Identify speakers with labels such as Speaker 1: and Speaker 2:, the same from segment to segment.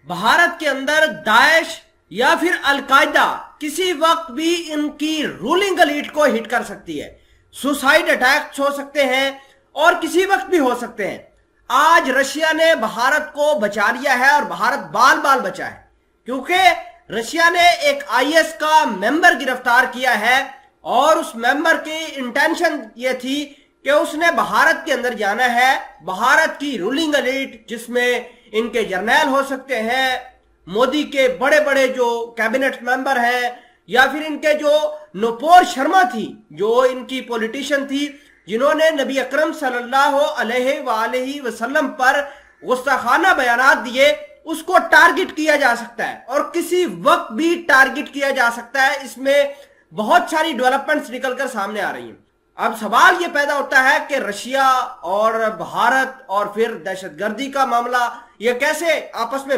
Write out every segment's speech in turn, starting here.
Speaker 1: भारत के अंदर दाइश या फिर अलकायदा किसी वक्त भी इनकी रूलिंग एलीट को हिट कर सकती है। सुसाइड अटैक्स हो सकते हैं और किसी वक्त भी हो सकते हैं। आज रशिया ने भारत को बचा लिया है और भारत बाल बाल बचा है, क्योंकि रशिया ने एक आईएस का मेंबर गिरफ्तार किया है और उस मेंबर की इंटेंशन ये थी कि उसने भारत के अंदर जाना है। भारत की रूलिंग एलीट जिसमें इनके जर्नैल हो सकते हैं, मोदी के बड़े बड़े जो कैबिनेट मेंबर हैं, या फिर इनके जो नुपुर शर्मा थी जो इनकी पॉलिटिशियन थी जिन्होंने नबी अकरम सल्लल्लाहु अलैहि वसल्लम पर गुस्ताखाना बयानात दिए, उसको टारगेट किया जा सकता है और किसी वक्त भी टारगेट किया जा सकता है। इसमें बहुत सारी डेवलपमेंट्स निकलकर सामने आ रही हैं। अब सवाल यह पैदा होता है कि रशिया और भारत और फिर दहशतगर्दी का मामला यह कैसे आपस में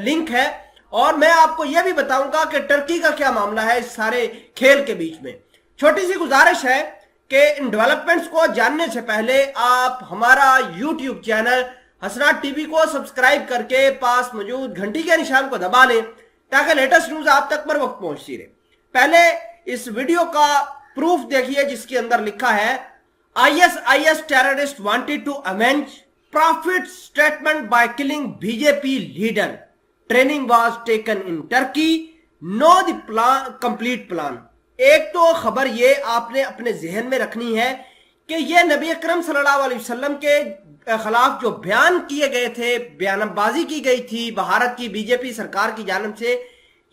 Speaker 1: लिंक है, और मैं आपको यह भी बताऊंगा कि टर्की का क्या मामला है इस सारे खेल के बीच में। छोटी सी गुजारिश है कि इन डेवलपमेंट्स को जानने से पहले आप हमारा यूट्यूब चैनल हसनात टीवी को सब्सक्राइब करके पास मौजूद घंटी के निशान को दबा लें ताकि लेटेस्ट न्यूज आप तक पर वक्त पहुंचती रहे। पहले इस वीडियो का प्रूफ देखिए जिसके अंदर लिखा है ISIS terrorist wanted to avenge prophet statement by killing BJP leader, training was taken in Turkey, know the plan complete plan. एक तो खबर ये आपने अपने जहन में रखनी है कि ये नबी अकरम सल्लल्लाहु अलैहि वसल्लम के खिलाफ जो बयान किए गए थे, बयानबाजी की गई थी भारत की बीजेपी सरकार की जानिब से,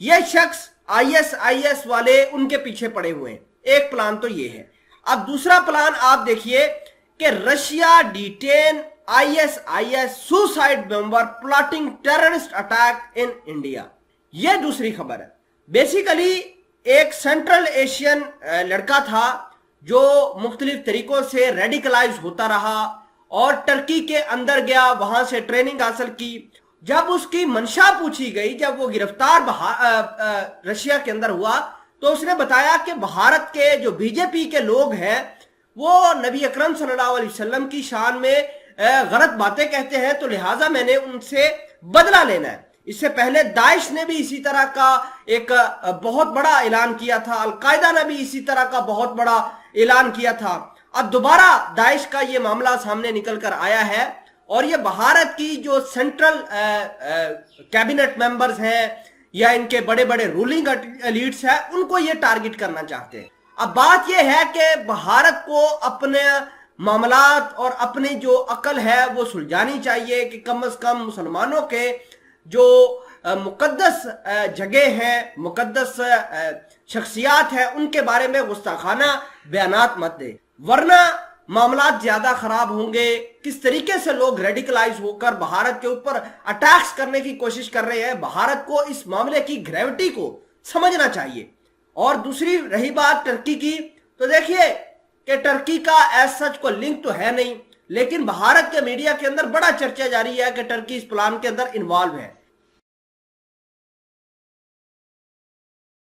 Speaker 1: ये शख्स ISIS वाले उनके पीछे पड़े हुए हैं। एक प्लान तो ये है। अब दूसरा प्लान आप देखिए कि Russia detain ISIS suicide member plotting terrorist attack in India. यह दूसरी खबर है। बेसिकली एक सेंट्रल एशियन लड़का था जो मुख्तलिफ तरीकों से रेडिकलाइज होता रहा और टर्की के अंदर गया, वहां से ट्रेनिंग हासिल की। जब उसकी मंशा पूछी गई, जब वो गिरफ्तार रशिया के अंदर हुआ, तो उसने बताया कि भारत के जो बीजेपी के लोग हैं वो नबी अकरम सल्लल्लाहु अलैहि वसल्लम की शान में गलत बातें कहते हैं, तो लिहाजा मैंने उनसे बदला लेना है। इससे पहले दाइश ने भी इसी तरह का एक बहुत बड़ा ऐलान किया था, अलकायदा ने भी इसी तरह का बहुत बड़ा ऐलान किया था। अब दोबारा दाइश का ये मामला सामने निकल कर आया है और ये भारत की जो सेंट्रल कैबिनेट मेंबर्स हैं या इनके बड़े बड़े रूलिंग एलीट्स हैं, उनको ये टारगेट करना चाहते हैं। अब बात यह है कि भारत को अपने मामलात और अपनी जो अकल है वो सुलझानी चाहिए कि कम से कम मुसलमानों के जो मुकद्दस जगह हैं, मुकद्दस शख्सियात हैं, उनके बारे में गुस्ताखाना बयानात मत दे, वरना मामलात ज्यादा खराब होंगे। किस तरीके से लोग रेडिकलाइज होकर भारत के ऊपर अटैक्स करने की कोशिश कर रहे हैं, भारत को इस मामले की ग्रेविटी को समझना चाहिए। और दूसरी रही बात टर्की की, तो देखिए कि टर्की का एज सच को लिंक तो है नहीं, लेकिन भारत के मीडिया के अंदर बड़ा चर्चा जारी है कि टर्की इस प्लान के अंदर इन्वॉल्व है।